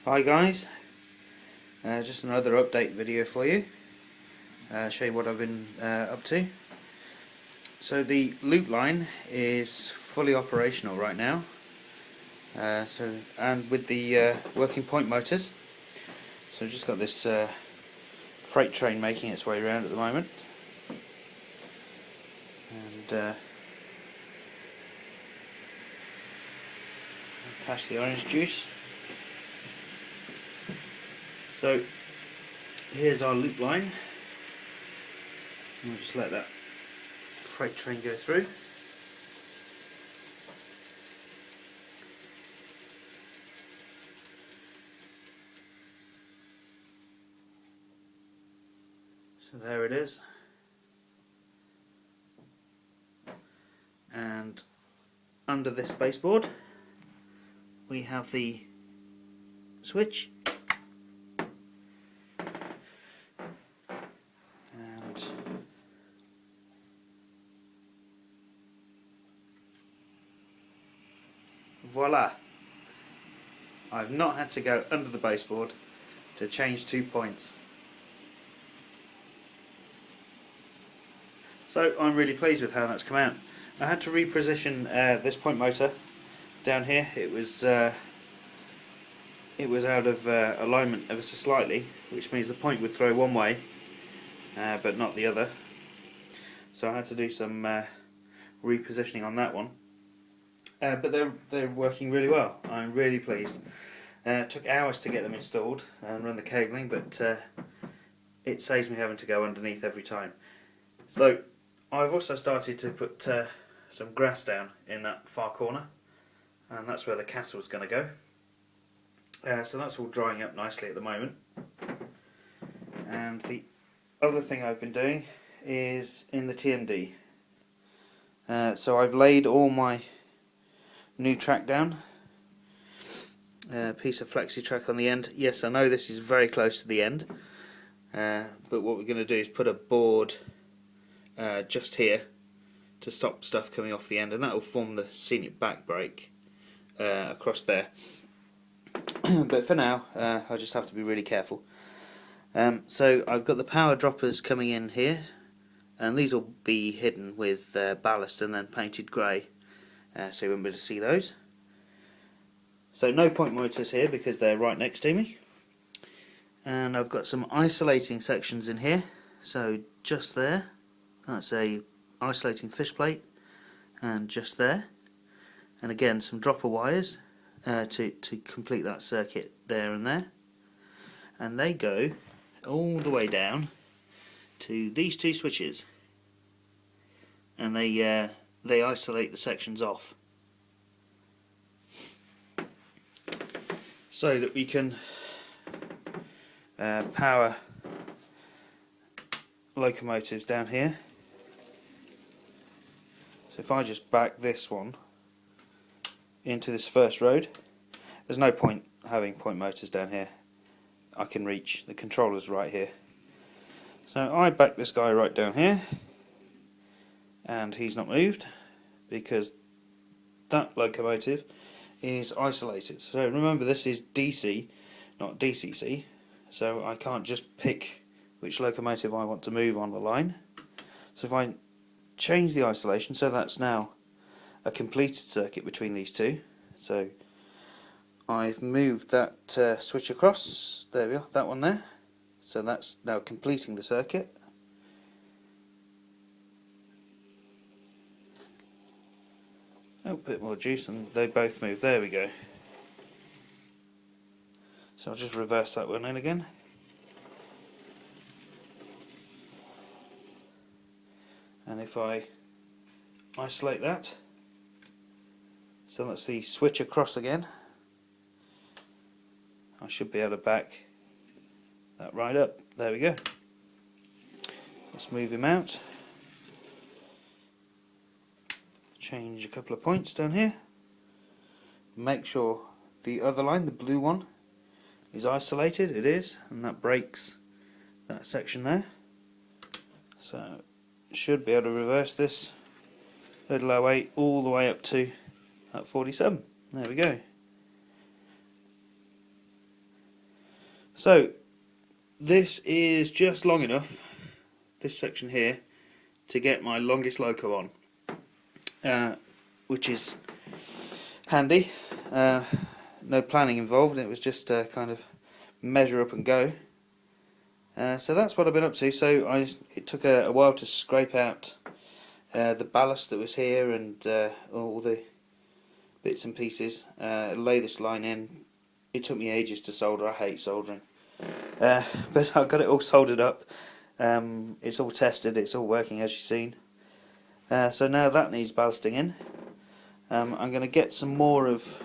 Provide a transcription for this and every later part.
Hi guys, just another update video for you. Show you what I've been up to. So the loop line is fully operational right now. And with the working point motors. So I've just got this freight train making its way around at the moment. And pass the orange juice. So here's our loop line. We'll just let that freight train go through. So there it is. And under this baseboard we have the switch. And voila! I've not had to go under the baseboard to change 2 points. So I'm really pleased with how that's come out. I had to reposition this point motor down here. It was out of alignment ever so slightly, which means the point would throw one way but not the other. So I had to do some repositioning on that one. But they're working really well. I'm really pleased. It took hours to get them installed and run the cabling, but it saves me having to go underneath every time. So I've also started to put some grass down in that far corner, and that's where the castle is going to go. So that's all drying up nicely at the moment. And the other thing I've been doing is in the TMD. So I've laid all my new track down. Piece of flexi track on the end. Yes, I know this is very close to the end, but what we're going to do is put a board just here to stop stuff coming off the end, and that will form the scenic back brake across there. But for now I just have to be really careful. So I've got the power droppers coming in here, and these will be hidden with ballast and then painted grey, so you won't be able to see those. So no point motors here because they're right next to me. And I've got some isolating sections in here, so just there, that's a isolating fish plate, and just there, and again some dropper wires to complete that circuit there and there, and they go all the way down to these two switches, and they isolate the sections off so that we can power locomotives down here. So if I just back this one into this first road, there's no point having point motors down here. I can reach the controllers right here. So I back this guy right down here, and he's not moved because that locomotive is isolated. So remember, this is DC, not DCC, so I can't just pick which locomotive I want to move on the line. So if I change the isolation, so that's now a completed circuit between these two. So I've moved that switch across, there we are, that one there. So that's now completing the circuit. Oh, a bit more juice and they both move, there we go. So I'll just reverse that one in again. And if I isolate that, so that's the switch across again, I should be able to back that right up. There we go. Let's move him out. Change a couple of points down here. Make sure the other line, the blue one, is isolated. It is, and that breaks that section there. So should be able to reverse this little 08 all the way up to that 47. There we go. So this is just long enough, this section here, to get my longest loco on, which is handy. No planning involved, it was just kind of measure up and go. So that's what I've been up to. So it took a while to scrape out the ballast that was here and all the bits and pieces, lay this line in. It took me ages to solder. I hate soldering, but I got it all soldered up. It's all tested, it's all working as you've seen. So now that needs ballasting in. I'm going to get some more of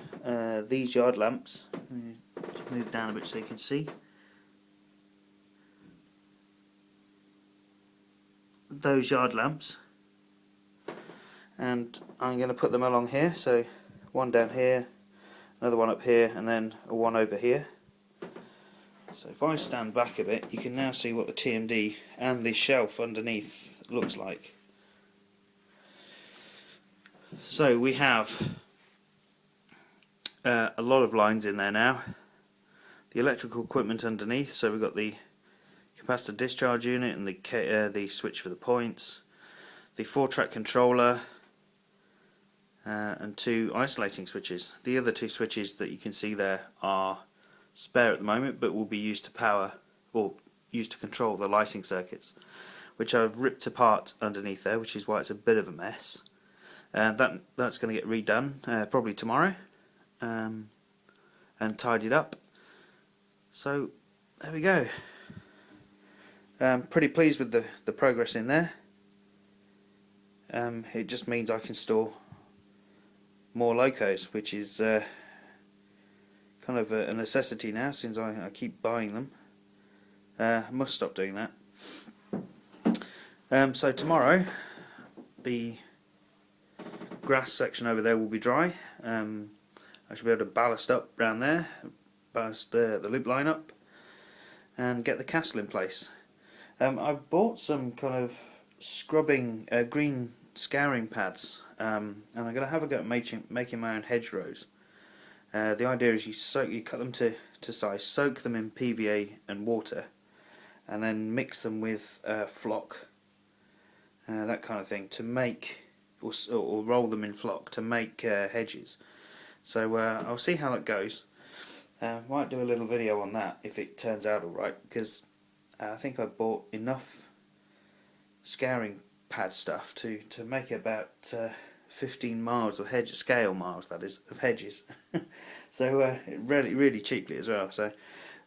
these yard lamps. Just move down a bit so you can see. Those yard lamps, and I'm going to put them along here. So one down here, another one up here, and then one over here. So if I stand back a bit, you can now see what the TMD and the shelf underneath looks like. So we have a lot of lines in there now. The electrical equipment underneath, so we've got the capacitor discharge unit and the switch for the points, the 4-track controller, and 2 isolating switches. The other 2 switches that you can see there are spare at the moment, but will be used to power or used to control the lighting circuits, which I've ripped apart underneath there, which is why it's a bit of a mess. That's going to get redone probably tomorrow, and tidied up. So there we go. Pretty pleased with the progress in there. It just means I can store more locos, which is kind of a necessity now, since I keep buying them. I must stop doing that. So tomorrow the grass section over there will be dry. I should be able to ballast up round there, ballast the loop line up, and get the castle in place. I've bought some kind of scrubbing green scouring pads, and I'm going to have a go at making my own hedgerows. The idea is you cut them to size, soak them in PVA and water, and then mix them with flock, that kind of thing, to make, or roll them in flock to make hedges. So I'll see how that goes. Might do a little video on that if it turns out alright, because I think I bought enough scouring pad stuff to make about 15 miles of scale miles, that is, of hedges. So really cheaply as well. So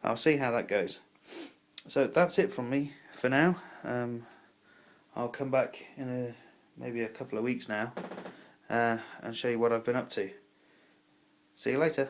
I'll see how that goes. So that's it from me for now. I'll come back in maybe a couple of weeks now and show you what I've been up to. See you later.